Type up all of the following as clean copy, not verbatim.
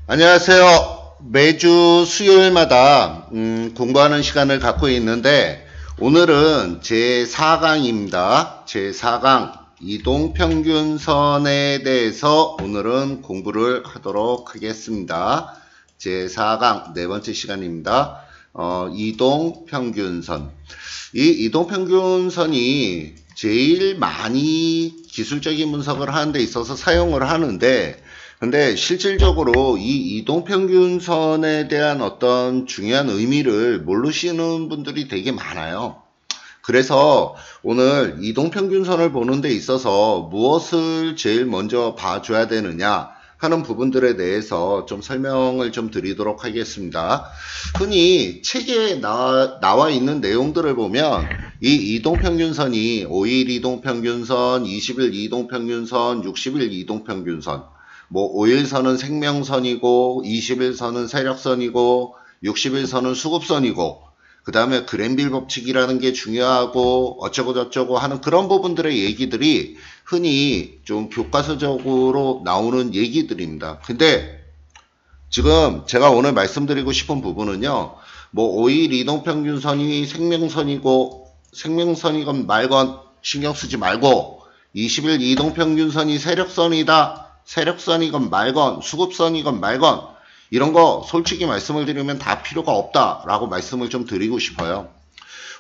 안녕하세요. 매주 수요일마다 공부하는 시간을 갖고 있는데 오늘은 제4강입니다. 제4강 이동평균선에 대해서 오늘은 공부를 하도록 하겠습니다. 제4강 네 번째 시간입니다. 이동평균선. 이 이동평균선이 제일 많이 기술적인 분석을 하는 데 있어서 사용을 하는데, 근데 실질적으로 이 이동평균선에 대한 어떤 중요한 의미를 모르시는 분들이 되게 많아요. 그래서 오늘 이동평균선을 보는 데 있어서 무엇을 제일 먼저 봐줘야 되느냐 하는 부분들에 대해서 좀 설명을 좀 드리도록 하겠습니다. 흔히 책에 나와 있는 내용들을 보면 이 이동평균선이 5일 이동평균선, 20일 이동평균선, 60일 이동평균선, 5일선은 생명선이고 20일선은 세력선이고 60일선은 수급선이고 그 다음에 그랜빌 법칙이라는 게 중요하고 어쩌고 저쩌고 하는 그런 부분들의 얘기들이 흔히 좀 교과서적으로 나오는 얘기들입니다. 근데 지금 제가 오늘 말씀드리고 싶은 부분은요, 5일 이동평균선이 생명선이건 말건 신경 쓰지 말고 20일 이동평균선이 세력선이다, 세력선이건 말건 수급선이건 말건 이런 거 솔직히 말씀을 드리면 다 필요가 없다라고 말씀을 좀 드리고 싶어요.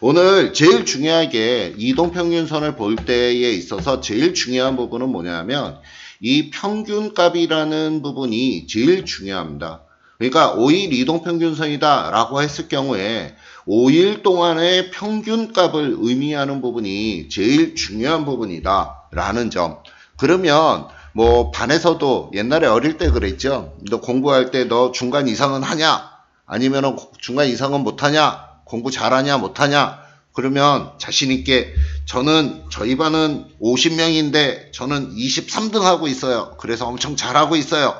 오늘 제일 중요하게 이동평균선을 볼 때에 있어서 제일 중요한 부분은 뭐냐면 이 평균값이라는 부분이 제일 중요합니다. 그러니까 5일 이동평균선이다 라고 했을 경우에 5일 동안의 평균값을 의미하는 부분이 제일 중요한 부분이다 라는 점. 그러면 반에서도 옛날에 어릴 때 그랬죠. 너 공부할 때 너 중간 이상은 하냐? 아니면 중간 이상은 못하냐? 공부 잘하냐? 못하냐? 그러면 자신있게 저희 반은 50명인데 저는 23등 하고 있어요. 그래서 엄청 잘하고 있어요.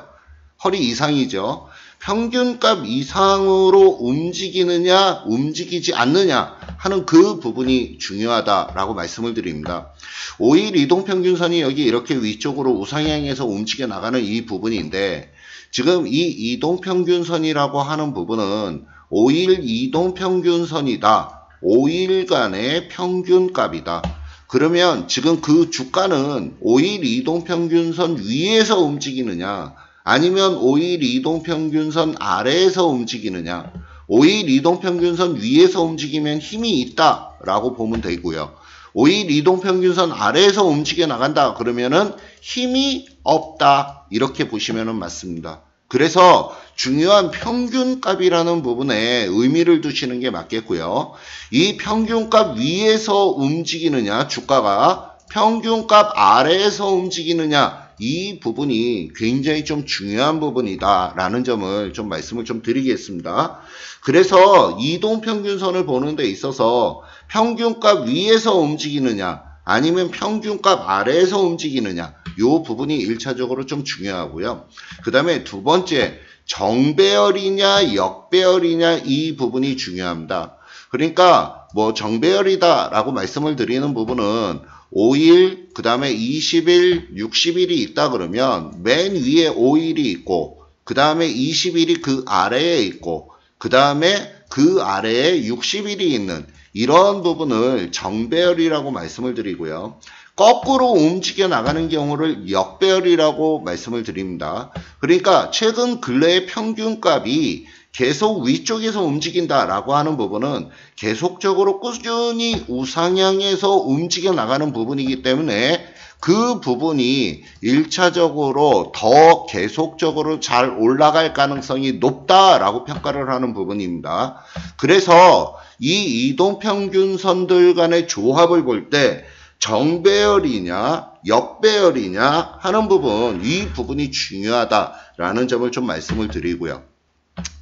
허리 이상이죠. 평균값 이상으로 움직이느냐, 움직이지 않느냐 하는 그 부분이 중요하다라고 말씀을 드립니다. 5일 이동평균선이 여기 이렇게 위쪽으로 우상향해서 움직여 나가는 이 부분인데, 지금 이 이동평균선이라고 하는 부분은 5일 이동평균선이다. 5일간의 평균값이다. 그러면 지금 그 주가는 5일 이동평균선 위에서 움직이느냐, 아니면 5일 이동평균선 아래에서 움직이느냐. 5일 이동평균선 위에서 움직이면 힘이 있다라고 보면 되고요. 5일 이동평균선 아래에서 움직여 나간다 그러면은 힘이 없다 이렇게 보시면 맞습니다. 그래서 중요한 평균값이라는 부분에 의미를 두시는 게 맞겠고요. 이 평균값 위에서 움직이느냐, 주가가 평균값 아래에서 움직이느냐, 이 부분이 굉장히 좀 중요한 부분이다 라는 점을 좀 말씀을 좀 드리겠습니다. 그래서 이동평균선을 보는 데 있어서 평균값 위에서 움직이느냐 아니면 평균값 아래에서 움직이느냐, 이 부분이 1차적으로 좀 중요하고요. 그 다음에 두 번째, 정배열이냐 역배열이냐 이 부분이 중요합니다. 그러니까 정배열이다 라고 말씀을 드리는 부분은 5일, 그 다음에 20일, 60일이 있다 그러면 맨 위에 5일이 있고 그 다음에 20일이 그 아래에 있고 그 다음에 그 아래에 60일이 있는 이런 부분을 정배열이라고 말씀을 드리고요. 거꾸로 움직여 나가는 경우를 역배열이라고 말씀을 드립니다. 그러니까 최근 근래의 평균값이 계속 위쪽에서 움직인다라고 하는 부분은 계속적으로 꾸준히 우상향해서 움직여 나가는 부분이기 때문에 그 부분이 1차적으로 더 계속적으로 잘 올라갈 가능성이 높다라고 평가를 하는 부분입니다. 그래서 이 이동평균선들 간의 조합을 볼 때 정배열이냐 역배열이냐 하는 부분, 이 부분이 중요하다라는 점을 좀 말씀을 드리고요.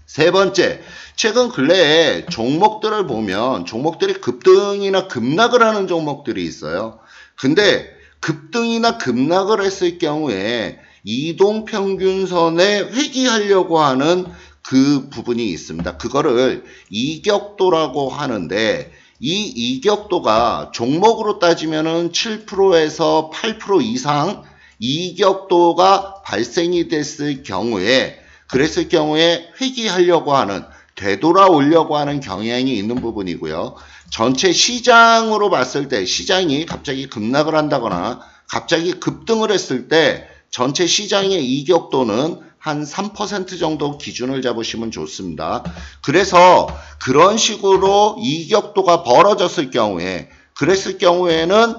세 번째, 최근 근래에 종목들을 보면 종목들이 급등이나 급락을 하는 종목들이 있어요. 근데 급등이나 급락을 했을 경우에 이동평균선에 회귀하려고 하는 그 부분이 있습니다. 그거를 이격도라고 하는데, 이 이격도가 종목으로 따지면은 7%에서 8% 이상 이격도가 발생이 됐을 경우에 그랬을 경우에 회귀하려고 하는, 되돌아오려고 하는 경향이 있는 부분이고요. 전체 시장으로 봤을 때 시장이 갑자기 급락을 한다거나 갑자기 급등을 했을 때 전체 시장의 이격도는 한 3% 정도 기준을 잡으시면 좋습니다. 그래서 그런 식으로 이격도가 벌어졌을 경우에, 그랬을 경우에는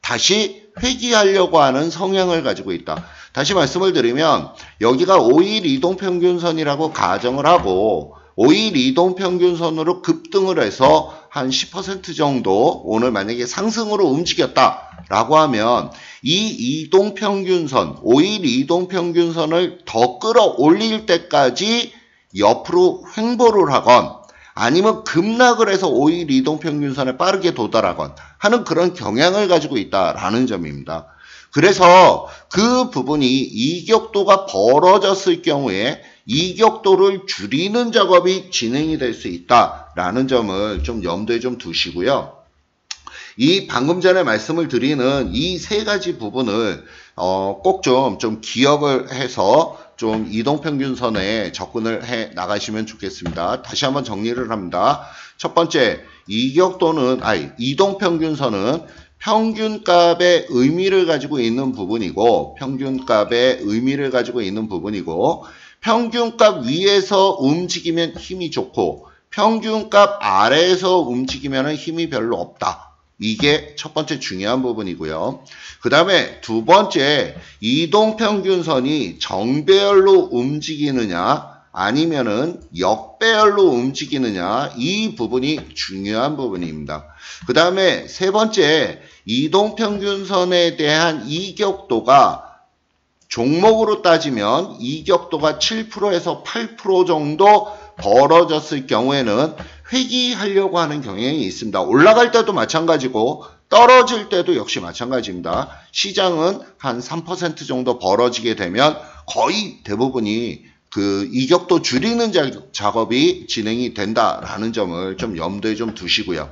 다시 회귀하려고 하는 성향을 가지고 있다. 다시 말씀을 드리면 여기가 5일 이동평균선이라고 가정을 하고 5일 이동평균선으로 급등을 해서 한 10% 정도 오늘 만약에 상승으로 움직였다라고 하면 이 이동평균선, 5일 이동평균선을 더 끌어올릴 때까지 옆으로 횡보를 하건 아니면 급락을 해서 5일 이동평균선에 빠르게 도달하건 하는 그런 경향을 가지고 있다라는 점입니다. 그래서 그 부분이 이격도가 벌어졌을 경우에 이격도를 줄이는 작업이 진행이 될 수 있다라는 점을 좀 염두에 좀 두시고요. 이 방금 전에 말씀을 드리는 이 세 가지 부분을 꼭 좀 기억을 해서 좀 이동평균선에 접근을 해 나가시면 좋겠습니다. 다시 한번 정리를 합니다. 첫 번째, 이동평균선은 평균값의 의미를 가지고 있는 부분이고, 평균값 위에서 움직이면 힘이 좋고, 평균값 아래에서 움직이면 힘이 별로 없다. 이게 첫 번째 중요한 부분이고요. 그 다음에 두 번째, 이동평균선이 정배열로 움직이느냐 아니면은 역배열로 움직이느냐, 이 부분이 중요한 부분입니다. 그 다음에 세 번째, 이동평균선에 대한 이격도가 종목으로 따지면 이격도가 7%에서 8% 정도 벌어졌을 경우에는 회귀하려고 하는 경향이 있습니다. 올라갈 때도 마찬가지고 떨어질 때도 역시 마찬가지입니다. 시장은 한 3% 정도 벌어지게 되면 거의 대부분이 그 이격도 줄이는 작업이 진행이 된다라는 점을 좀 염두에 좀 두시고요.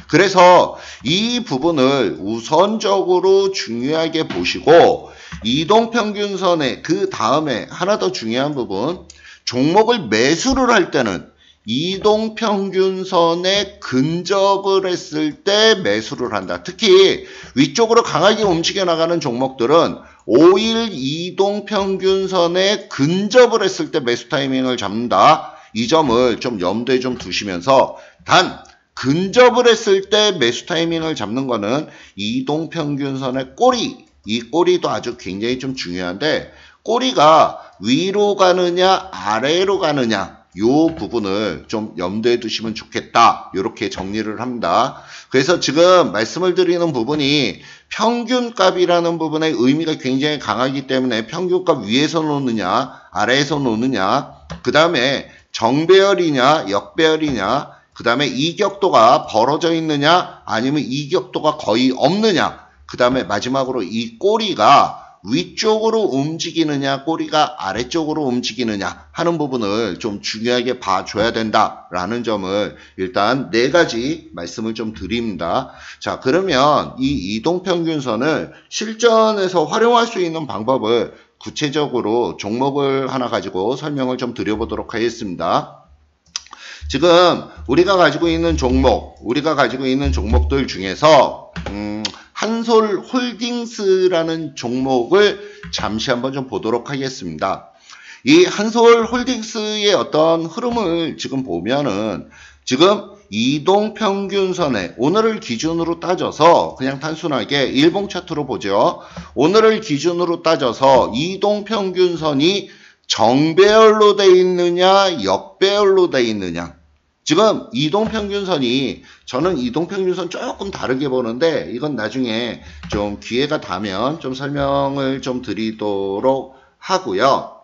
그래서 이 부분을 우선적으로 중요하게 보시고, 이동평균선의 그 다음에 하나 더 중요한 부분, 종목을 매수를 할 때는 이동평균선에 근접을 했을 때 매수를 한다. 특히 위쪽으로 강하게 움직여 나가는 종목들은 5일 이동평균선에 근접을 했을 때 매수 타이밍을 잡는다. 이 점을 좀 염두에 좀 두시면서, 단 근접을 했을 때 매수 타이밍을 잡는 거는 이동평균선의 꼬리, 이 꼬리도 아주 굉장히 좀 중요한데, 꼬리가 위로 가느냐 아래로 가느냐, 요 부분을 좀 염두에 두시면 좋겠다. 이렇게 정리를 합니다. 그래서 지금 말씀을 드리는 부분이 평균값이라는 부분의 의미가 굉장히 강하기 때문에 평균값 위에서 놓느냐 아래에서 놓느냐, 그 다음에 정배열이냐 역배열이냐, 그 다음에 이격도가 벌어져 있느냐 아니면 이격도가 거의 없느냐, 그 다음에 마지막으로 이 꼬리가 위쪽으로 움직이느냐 꼬리가 아래쪽으로 움직이느냐 하는 부분을 좀 중요하게 봐줘야 된다라는 점을 일단 네 가지 말씀을 좀 드립니다. 자, 그러면 이 이동평균선을 실전에서 활용할 수 있는 방법을 구체적으로 종목을 하나 가지고 설명을 좀 드려보도록 하겠습니다. 지금 우리가 가지고 있는 종목들 중에서 한솔홀딩스라는 종목을 잠시 한번 좀 보도록 하겠습니다. 이 한솔홀딩스의 어떤 흐름을 지금 보면은 지금 이동평균선에 오늘을 기준으로 따져서 그냥 단순하게 일봉 차트로 보죠. 오늘을 기준으로 따져서 이동평균선이 정배열로 돼 있느냐 역배열로 돼 있느냐, 지금 이동평균선이, 저는 이동평균선 조금 다르게 보는데 이건 나중에 좀 기회가 닿으면 좀 설명을 좀 드리도록 하고요.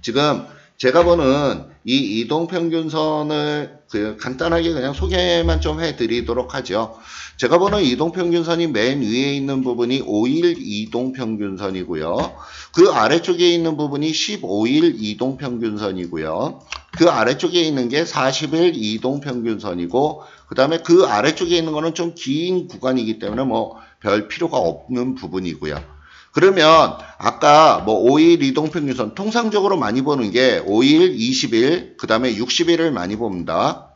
지금 제가 보는 이 이동평균선을 간단하게 그냥 소개만 좀 해드리도록 하죠. 제가 보는 이동평균선이 맨 위에 있는 부분이 5일 이동평균선이고요. 그 아래쪽에 있는 부분이 15일 이동평균선이고요. 그 아래쪽에 있는 게 40일 이동평균선이고, 그 다음에 그 아래쪽에 있는 거는 좀 긴 구간이기 때문에 뭐 별 필요가 없는 부분이고요. 그러면 아까 뭐 5일 이동평균선 통상적으로 많이 보는 게 5일, 20일, 그 다음에 60일을 많이 봅니다.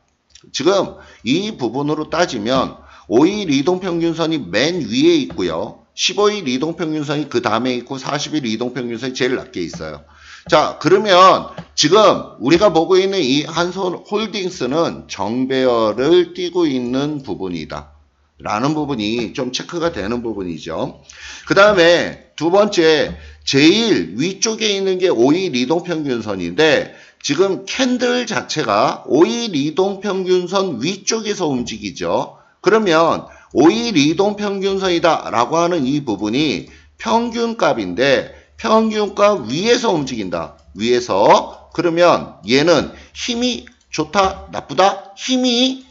지금 이 부분으로 따지면 5일 이동평균선이 맨 위에 있고요. 15일 이동평균선이 그 다음에 있고 40일 이동평균선이 제일 낮게 있어요. 자, 그러면 지금 우리가 보고 있는 이 한솔홀딩스는 정배열을 띠고 있는 부분이다 라는 부분이 좀 체크가 되는 부분이죠. 그 다음에 두 번째, 제일 위쪽에 있는 게 5일 이동평균선인데 지금 캔들 자체가 5일 이동평균선 위쪽에서 움직이죠. 그러면 5일 이동평균선이다 라고 하는 이 부분이 평균값인데 평균값 위에서 움직인다. 위에서. 그러면 얘는 힘이 좋다, 나쁘다, 힘이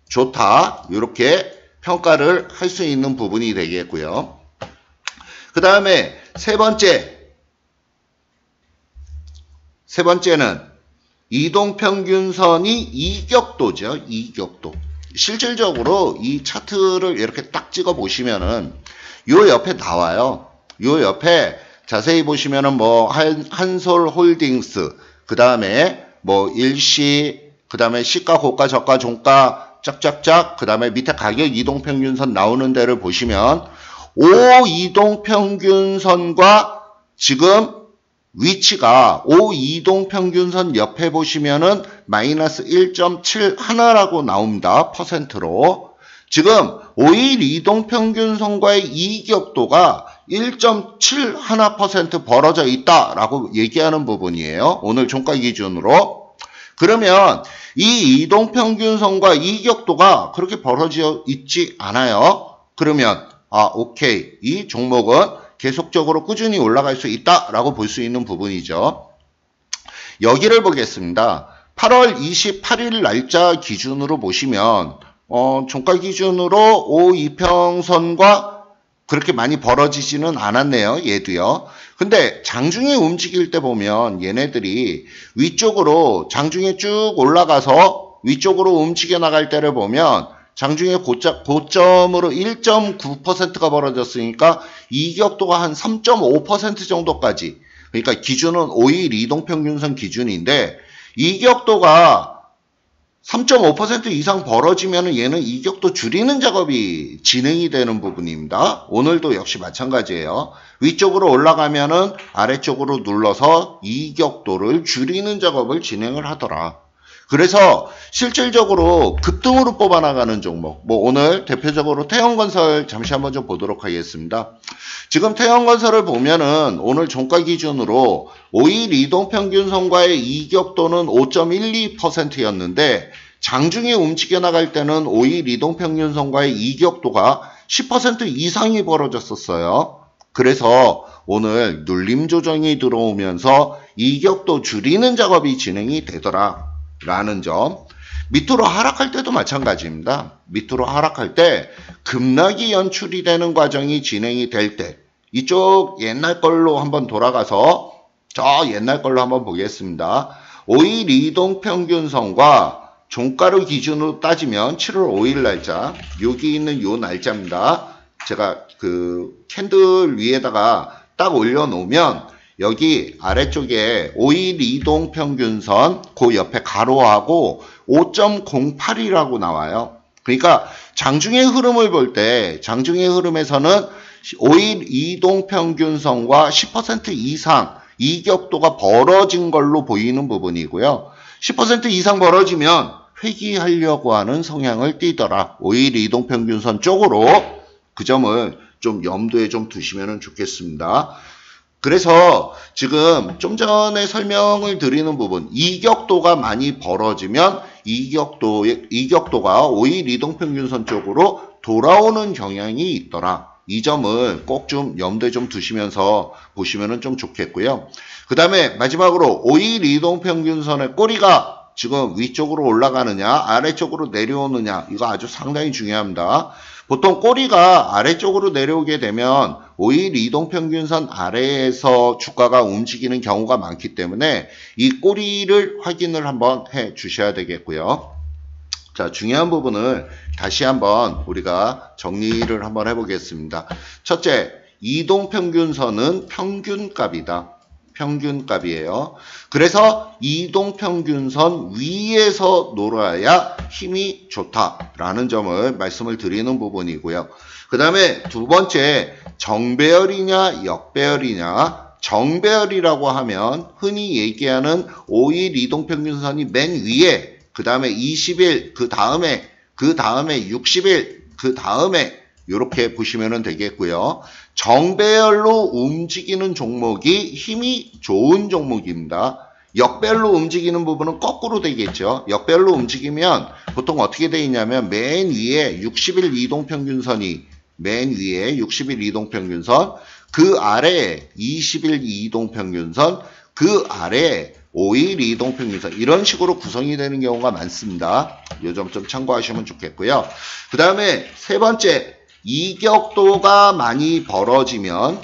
좋다. 이렇게 평가를 할 수 있는 부분이 되겠고요. 그 다음에 세 번째는 이동평균선이 이격도죠. 이격도. 실질적으로 이 차트를 이렇게 딱 찍어 보시면은 요 옆에 나와요. 요 옆에 자세히 보시면은 뭐 한솔홀딩스, 그 다음에 뭐 일시, 그 다음에 시가, 고가, 저가, 종가 짝짝짝, 그 다음에 밑에 가격 이동평균선 나오는 데를 보시면 5 이동평균선과 지금 위치가 5 이동평균선 옆에 보시면은 마이너스 1.71라고 나옵니다. 퍼센트로. 지금 5일 이동평균선과의 이격도가 1.71% 벌어져 있다라고 얘기하는 부분이에요. 오늘 종가 기준으로. 그러면 이 이동평균선과 이격도가 그렇게 벌어져 있지 않아요. 그러면 오케이. 이 종목은 계속적으로 꾸준히 올라갈 수 있다라고 볼 수 있는 부분이죠. 여기를 보겠습니다. 8월 28일 날짜 기준으로 보시면 종가 기준으로 5 이평선과 그렇게 많이 벌어지지는 않았네요. 얘도요. 근데 장중에 움직일 때 보면 얘네들이 위쪽으로 장중에 쭉 올라가서 위쪽으로 움직여 나갈 때를 보면 장중에 고점으로 1.9%가 벌어졌으니까 이격도가 한 3.5% 정도까지, 그러니까 기준은 5일 이동평균선 기준인데 이격도가 3.5% 이상 벌어지면 얘는 이격도 줄이는 작업이 진행이 되는 부분입니다. 오늘도 역시 마찬가지예요. 위쪽으로 올라가면은 아래쪽으로 눌러서 이격도를 줄이는 작업을 진행을 하더라. 그래서 실질적으로 급등으로 뽑아나가는 종목, 뭐 오늘 대표적으로 태형건설 잠시 한번 좀 보도록 하겠습니다. 지금 태형건설을 보면은 오늘 종가 기준으로 5일 이동평균선과의 이격도는 5.12%였는데 장중에 움직여 나갈 때는 5일 이동평균선과의 이격도가 10% 이상이 벌어졌었어요. 그래서 오늘 눌림 조정이 들어오면서 이격도 줄이는 작업이 진행이 되더라 라는 점. 밑으로 하락할 때도 마찬가지입니다. 밑으로 하락할 때 급락이 연출이 되는 과정이 진행이 될 때 이쪽 옛날 걸로 한번 돌아가서 저 옛날 걸로 한번 보겠습니다. 5일 이동평균선과 종가를 기준으로 따지면 7월 5일 날짜, 여기 있는 요 날짜입니다. 제가 그 캔들 위에다가 딱 올려놓으면 여기 아래쪽에 5일 이동평균선 그 옆에 가로하고 5.08이라고 나와요. 그러니까 장중의 흐름을 볼 때 장중의 흐름에서는 5일 이동평균선과 10% 이상 이격도가 벌어진 걸로 보이는 부분이고요. 10% 이상 벌어지면 회귀하려고 하는 성향을 띠더라. 5일 이동평균선 쪽으로 그 점을 좀 염두에 좀 두시면 좋겠습니다. 그래서 지금 좀 전에 설명을 드리는 부분, 이격도가 많이 벌어지면 이격도가 5일 이동평균선 쪽으로 돌아오는 경향이 있더라. 이 점을 꼭 좀 염두에 좀 두시면서 보시면 좀 좋겠고요. 그 다음에 마지막으로 5일 이동평균선의 꼬리가 지금 위쪽으로 올라가느냐 아래쪽으로 내려오느냐, 이거 아주 상당히 중요합니다. 보통 꼬리가 아래쪽으로 내려오게 되면 5일 이동평균선 아래에서 주가가 움직이는 경우가 많기 때문에 이 꼬리를 확인을 한번 해 주셔야 되겠고요. 자, 중요한 부분을 다시 한번 우리가 정리를 한번 해보겠습니다. 첫째, 이동평균선은 평균값이다. 평균값이에요. 그래서 이동평균선 위에서 놀아야 힘이 좋다라는 점을 말씀을 드리는 부분이고요. 그 다음에 두 번째, 정배열이냐 역배열이냐. 정배열이라고 하면 흔히 얘기하는 5일 이동평균선이 맨 위에, 그 다음에 20일, 그 다음에 60일, 그 다음에 이렇게 보시면 되겠고요. 정배열로 움직이는 종목이 힘이 좋은 종목입니다. 역배열로 움직이는 부분은 거꾸로 되겠죠. 역배열로 움직이면 보통 어떻게 되어 있냐면 맨 위에 60일 이동평균선이 맨 위에 60일 이동평균선, 그 아래에 20일 이동평균선, 그 아래에 5일 이동평균선, 이런 식으로 구성이 되는 경우가 많습니다. 이 점 좀 참고하시면 좋겠고요. 그 다음에 세 번째, 이격도가 많이 벌어지면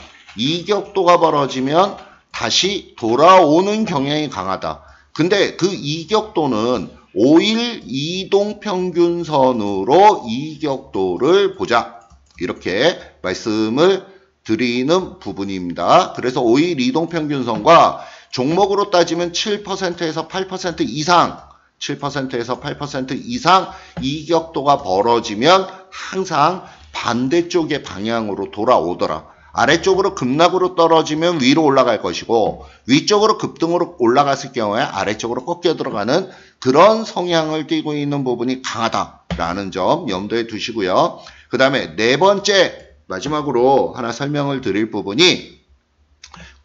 다시 돌아오는 경향이 강하다. 근데 그 이격도는 5일 이동평균선으로 이격도를 보자. 이렇게 말씀을 드리는 부분입니다. 그래서 5일 이동평균선과 종목으로 따지면 7%에서 8% 이상, 7%에서 8% 이상 이격도가 벌어지면 항상 반대쪽의 방향으로 돌아오더라. 아래쪽으로 급락으로 떨어지면 위로 올라갈 것이고, 위쪽으로 급등으로 올라갔을 경우에 아래쪽으로 꺾여 들어가는 그런 성향을 띠고 있는 부분이 강하다라는 점 염두에 두시고요. 그 다음에 네 번째, 마지막으로 하나 설명을 드릴 부분이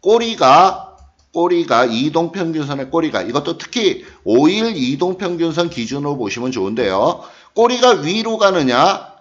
꼬리가 이동평균선의 꼬리가, 이것도 특히 5일 이동평균선 기준으로 보시면 좋은데요. 꼬리가 위로 가느냐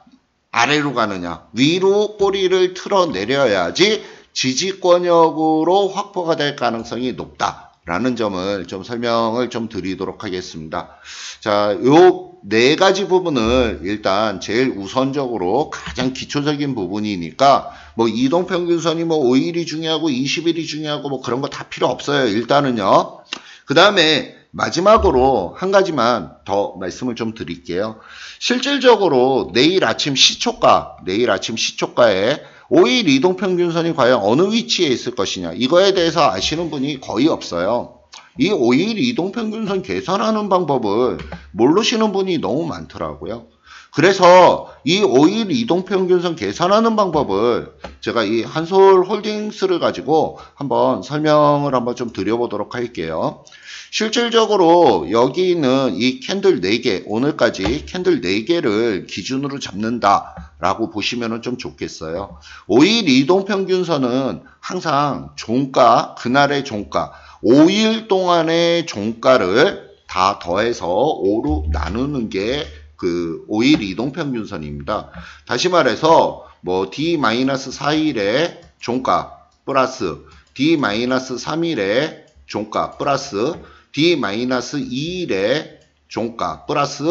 아래로 가느냐, 위로 꼬리를 틀어 내려야지 지지권역으로 확보가 될 가능성이 높다라는 점을 좀 설명을 좀 드리도록 하겠습니다. 자, 요 네 가지 부분을 일단 제일 우선적으로 가장 기초적인 부분이니까 뭐 이동평균선이 뭐 5일이 중요하고 20일이 중요하고 뭐 그런 거 다 필요 없어요. 일단은요. 그 다음에 마지막으로 한 가지만 더 말씀을 좀 드릴게요. 실질적으로 내일 아침 시초가에 5일 이동평균선이 과연 어느 위치에 있을 것이냐, 이거에 대해서 아시는 분이 거의 없어요. 이 5일 이동평균선 계산하는 방법을 모르시는 분이 너무 많더라고요. 그래서 이 5일 이동평균선 계산하는 방법을 제가 이 한솔홀딩스를 가지고 한번 설명을 한번 좀 드려보도록 할게요. 실질적으로 여기 있는 이 캔들 4개, 오늘까지 캔들 4개를 기준으로 잡는다라고 보시면 좀 좋겠어요. 5일 이동평균선은 항상 종가, 그날의 종가, 5일 동안의 종가를 다 더해서 5로 나누는 게 그 5일 이동평균선입니다. 다시 말해서 뭐 D-4일의 종가 플러스 D-3일의 종가 플러스 D-2일의 종가 플러스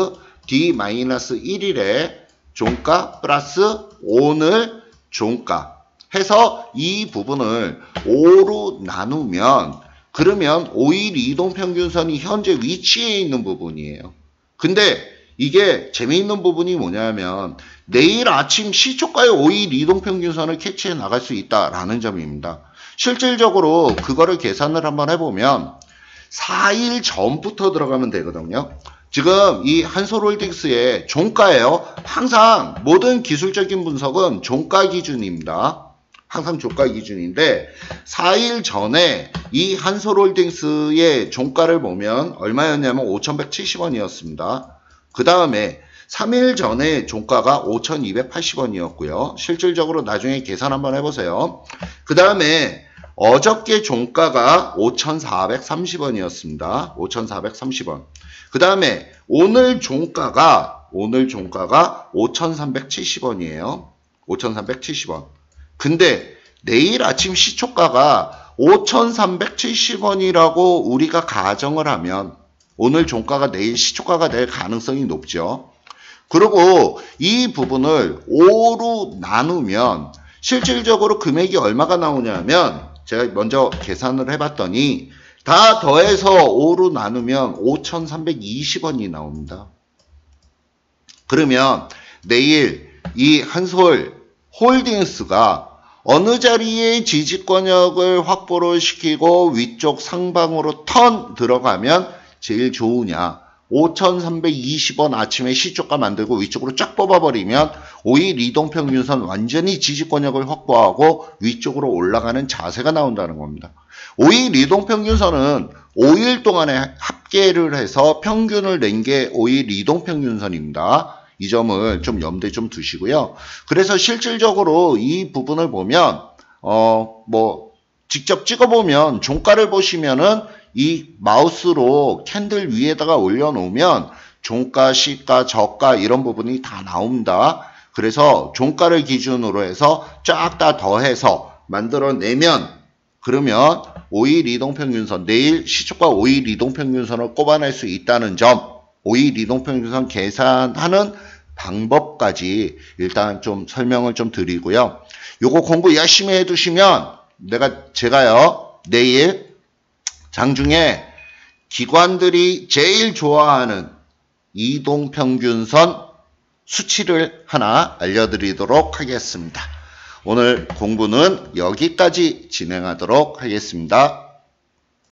D-1일의 종가 플러스 오늘 종가 해서 이 부분을 5로 나누면, 그러면 5일 이동평균선이 현재 위치에 있는 부분이에요. 근데 이게 재미있는 부분이 뭐냐면 내일 아침 시초가의 5일 이동평균선을 캐치해 나갈 수 있다라는 점입니다. 실질적으로 그거를 계산을 한번 해보면 4일 전부터 들어가면 되거든요. 지금 이 한솔홀딩스의 종가예요. 항상 모든 기술적인 분석은 종가 기준입니다. 항상 종가 기준인데 4일 전에 이 한솔홀딩스의 종가를 보면 얼마였냐면 5,170원이었습니다. 그 다음에 3일 전에 종가가 5,280원이었고요. 실질적으로 나중에 계산 한번 해보세요. 그 다음에 어저께 종가가 5,430원이었습니다. 5,430원. 그 다음에 오늘 종가가 5,370원이에요. 5,370원. 근데 내일 아침 시초가가 5,370원이라고 우리가 가정을 하면 오늘 종가가 내일 시초가가 될 가능성이 높죠. 그리고 이 부분을 5로 나누면 실질적으로 금액이 얼마가 나오냐면, 제가 먼저 계산을 해봤더니 다 더해서 5로 나누면 5,320원이 나옵니다. 그러면 내일 이 한솔 홀딩스가 어느 자리에 지지권역을 확보를 시키고 위쪽 상방으로 턴 들어가면 제일 좋으냐. 5,320원 아침에 시초가 만들고 위쪽으로 쫙 뽑아버리면 5일 이동평균선 완전히 지지권역을 확보하고 위쪽으로 올라가는 자세가 나온다는 겁니다. 5일 이동평균선은 5일 동안에 합계를 해서 평균을 낸 게 5일 이동평균선입니다. 이 점을 좀 염두에 좀 두시고요. 그래서 실질적으로 이 부분을 보면 직접 찍어보면 종가를 보시면은 이 마우스로 캔들 위에다가 올려놓으면 종가, 시가, 저가 이런 부분이 다 나옵니다. 그래서 종가를 기준으로 해서 쫙 다 더해서 만들어내면 그러면 5일 이동평균선, 내일 시초가 5일 이동평균선을 꼽아낼 수 있다는 점, 5일 이동평균선 계산하는 방법까지 일단 좀 설명을 좀 드리고요. 요거 공부 열심히 해두시면 제가요 내일 장중에 기관들이 제일 좋아하는 이동평균선 수치를 하나 알려드리도록 하겠습니다. 오늘 공부는 여기까지 진행하도록 하겠습니다.